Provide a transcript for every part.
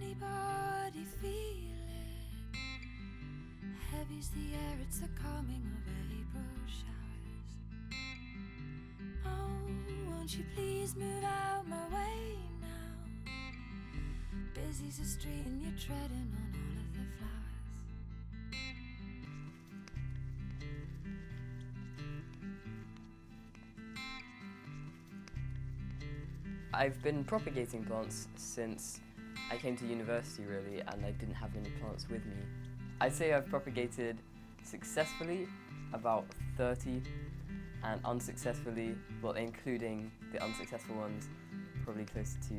anybody feel it? Heavy's the air, it's the calming of April showers. Oh, won't you please move out my way now? Busy's the street and you're treading on all of the flowers. I've been propagating plants since I came to university really, and I didn't have many plants with me. I'd say I've propagated successfully about 30, and unsuccessfully, well, including the unsuccessful ones, probably close to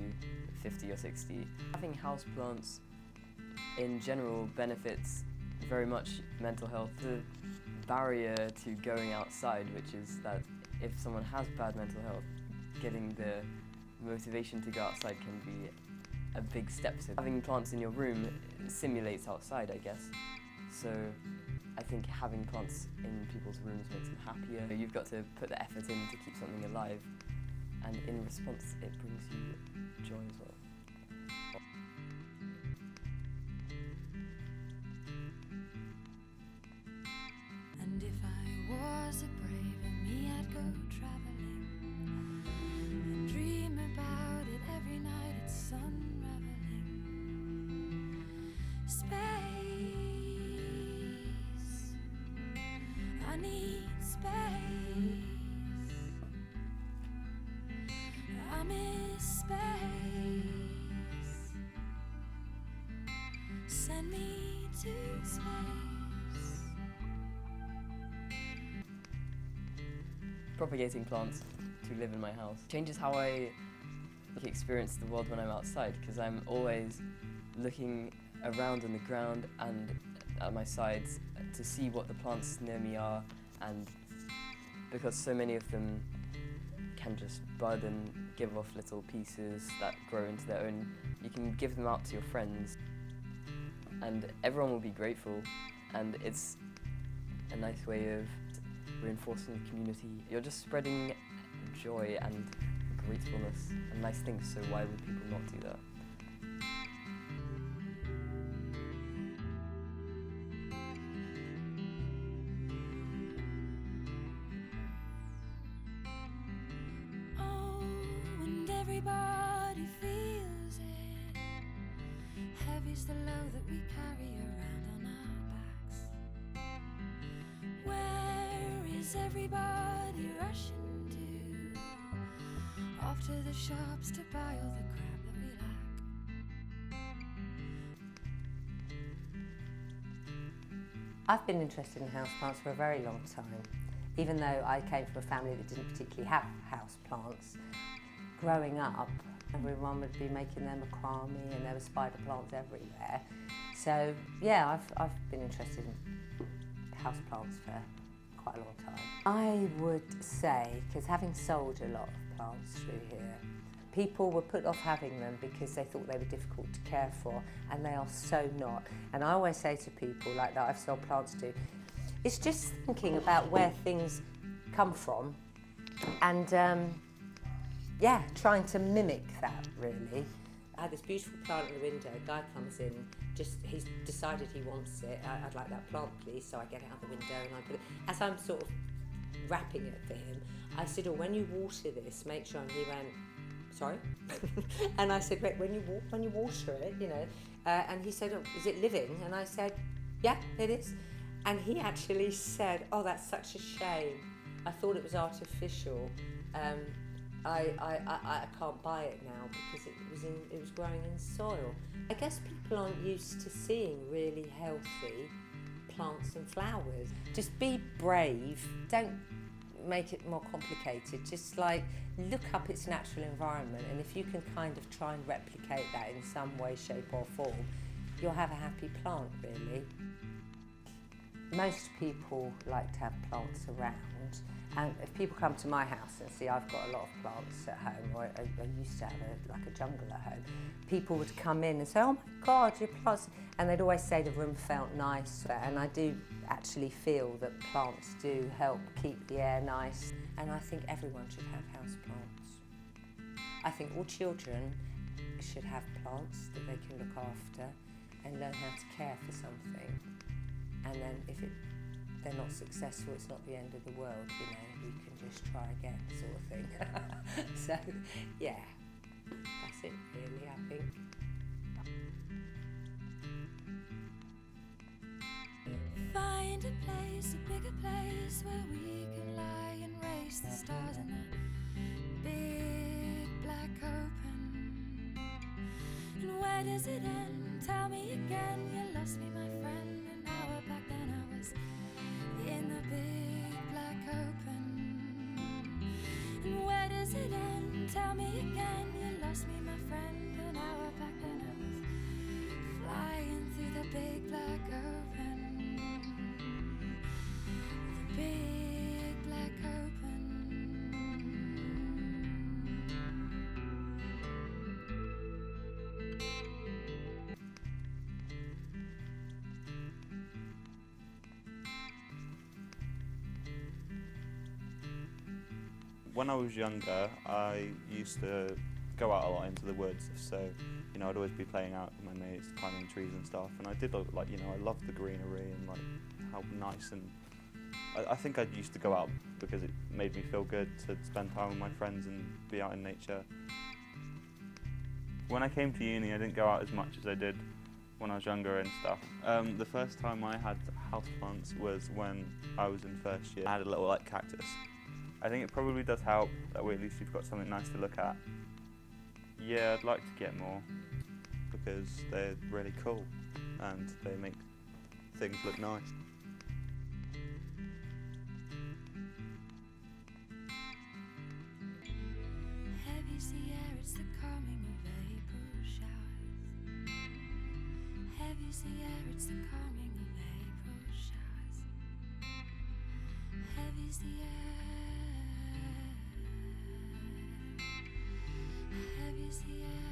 50 or 60. Having houseplants in general benefits very much mental health. The barrier to going outside, which is that if someone has bad mental health, getting the motivation to go outside can be a big step. So having plants in your room simulates outside, I guess. So I think having plants in people's rooms makes them happier. You've got to put the effort in to keep something alive, and in response it brings you joy as well. And if I was a braver me, I'd go travelling and dream about it every night. It's sun raveling. Space, I need space. I miss space. Send me to space. Propagating plants to live in my house changes how I experience the world when I'm outside, because I'm always looking around on the ground and at my sides to see what the plants near me are, and because so many of them can just bud and give off little pieces that grow into their own, you can give them out to your friends and everyone will be grateful, and it's a nice way of reinforcing the community. You're just spreading joy and gratefulness and nice things, so why would people not do that? Oh, and everybody feels it. Heavy's the load that we carry around on our backs. Where is everybody rushing to? Off to the shops to buy all the crap that we lack. I've been interested in houseplants for a very long time. Even though I came from a family that didn't particularly have houseplants, growing up, everyone would be making their macrame and there were spider plants everywhere. So yeah, I've been interested in houseplants for quite a long time. I would say, because having sold a lot of plants through here, people were put off having them because they thought they were difficult to care for, and they are so not. And I always say to people like that I've sold plants to, it's just thinking about where things come from and yeah, trying to mimic that really. I had this beautiful plant in the window, a guy comes in, he's decided he wants it, I'd like that plant please, so I get it out the window and I put it, as I'm sort of wrapping it for him, I said, oh, when you water this, make sure, and he went, sorry? And I said, wait, when you water it, you know, and he said, oh, is it living? And I said, yeah, it is. And he actually said, oh, that's such a shame. I thought it was artificial. I can't buy it now because it was growing in soil. I guess people aren't used to seeing really healthy plants and flowers. Just be brave. Don't make it more complicated. Just like look up its natural environment, and if you can kind of try and replicate that in some way, shape or form, you'll have a happy plant, really. Most people like to have plants around, and if people come to my house and see I've got a lot of plants at home, or I used to have like a jungle at home, people would come in and say, oh my God, your plants, and they'd always say the room felt nice, and I do actually feel that plants do help keep the air nice, and I think everyone should have houseplants. I think all children should have plants that they can look after and learn how to care for something. And then if they're not successful, it's not the end of the world, you know, you can just try again, sort of thing. So, yeah, that's it really, I think. Find a place, a bigger place where we can lie and race the stars in the big black open. And where does it end? Tell me again. You lost me, my friend. An hour back then I was in the big black open. And where does it end? Tell me again. You lost me, my friend. An hour back then I was flying through the big black open. The big black open. When I was younger, I used to go out a lot into the woods, so you know I'd always be playing out with my mates, climbing trees and stuff. And I did like, you know, I loved the greenery and like how nice, and I think I used to go out because it made me feel good to spend time with my friends and be out in nature. When I came to uni, I didn't go out as much as I did when I was younger and stuff. The first time I had houseplants was when I was in first year. I had a little like cactus. I think it probably does help that way at least you've got something nice to look at. Yeah, I'd like to get more because they're really cool and they make things look nice. Heavy sea air, it's the calming of April showers. Heavy sea air, it's the calming of April showers. Heavy sea air. Heavy sea air.